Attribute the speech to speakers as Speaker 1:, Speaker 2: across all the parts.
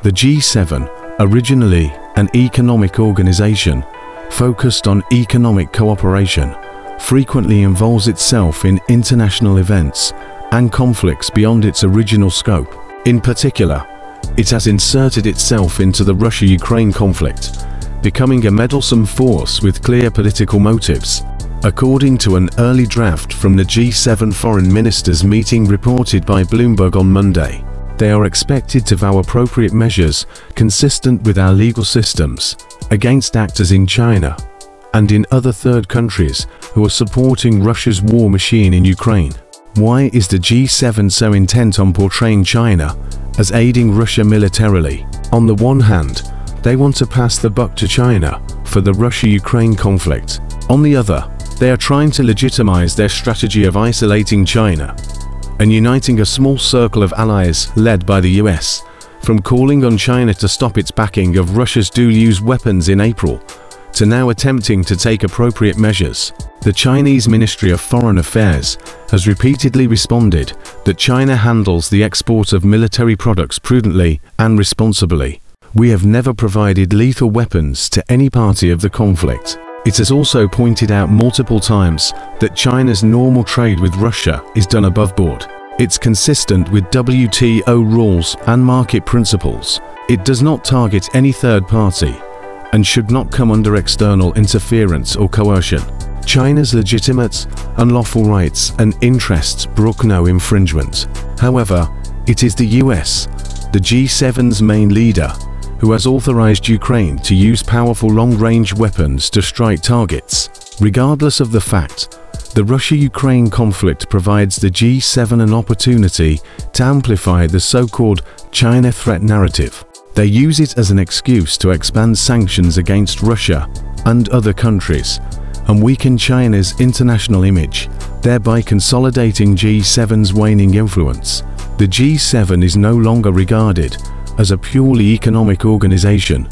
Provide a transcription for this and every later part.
Speaker 1: The G7, originally an economic organization focused on economic cooperation, frequently involves itself in international events and conflicts beyond its original scope. In particular, it has inserted itself into the Russia-Ukraine conflict, becoming a meddlesome force with clear political motives. According to an early draft from the G7 foreign ministers meeting reported by Bloomberg on Monday, they are expected to vow appropriate measures consistent with our legal systems against actors in China and in other third countries who are supporting Russia's war machine in Ukraine. Why is the G7 so intent on portraying China as aiding Russia militarily? On the one hand, they want to pass the buck to China for the Russia-Ukraine conflict. On the other, they are trying to legitimize their strategy of isolating China and uniting a small circle of allies led by the US from calling on China to stop its backing of Russia's dual-use weapons in April to now attempting to take appropriate measures. The Chinese Ministry of Foreign Affairs has repeatedly responded that China handles the export of military products prudently and responsibly. We have never provided lethal weapons to any party of the conflict. It has also pointed out multiple times that China's normal trade with Russia is done above board. It's consistent with WTO rules and market principles. It does not target any third party and should not come under external interference or coercion. China's legitimate, unlawful rights and interests brook no infringement. However, it is the US, the G7's main leader, who has authorized Ukraine to use powerful long-range weapons to strike targets. Regardless of the fact, the Russia-Ukraine conflict provides the G7 an opportunity to amplify the so-called China threat narrative. They use it as an excuse to expand sanctions against Russia and other countries and weaken China's international image, thereby consolidating G7's waning influence. The G7 is no longer regarded as a purely economic organization,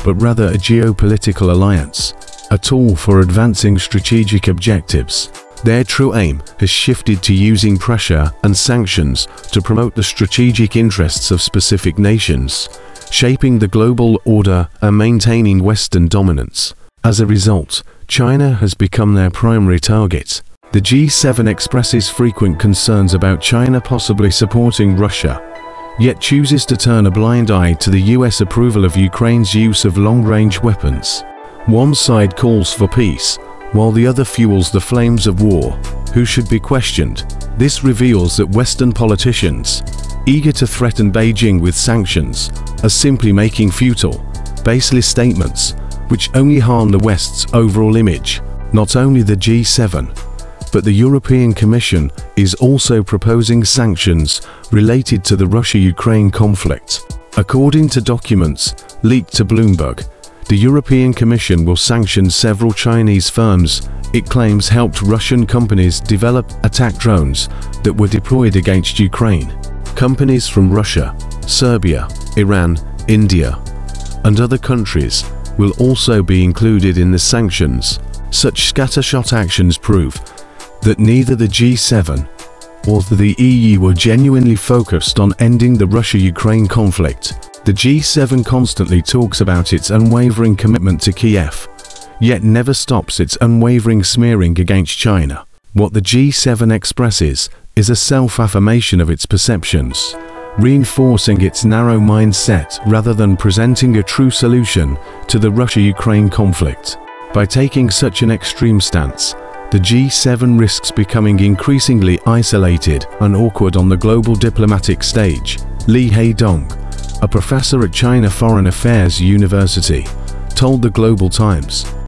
Speaker 1: but rather a geopolitical alliance, a tool for advancing strategic objectives. Their true aim has shifted to using pressure and sanctions to promote the strategic interests of specific nations, shaping the global order and maintaining Western dominance. As a result, China has become their primary target. The G7 expresses frequent concerns about China possibly supporting Russia, yet chooses to turn a blind eye to the US approval of Ukraine's use of long-range weapons. One side calls for peace, while the other fuels the flames of war. Who should be questioned? This reveals that Western politicians, eager to threaten Beijing with sanctions, are simply making futile, baseless statements which only harm the West's overall image. Not only the G7, but the European Commission is also proposing sanctions related to the Russia-Ukraine conflict. According to documents leaked to Bloomberg, the European Commission will sanction several Chinese firms it claims helped Russian companies develop attack drones that were deployed against Ukraine. Companies from Russia, Serbia, Iran, India, and other countries will also be included in the sanctions. Such scattershot actions prove that neither the G7 or the EU were genuinely focused on ending the Russia-Ukraine conflict. The G7 constantly talks about its unwavering commitment to Kiev, yet never stops its unwavering smearing against China. What the G7 expresses is a self-affirmation of its perceptions, reinforcing its narrow mindset rather than presenting a true solution to the Russia-Ukraine conflict. By taking such an extreme stance, the G7 risks becoming increasingly isolated and awkward on the global diplomatic stage. Li Haidong, a professor at China Foreign Affairs University, told the Global Times.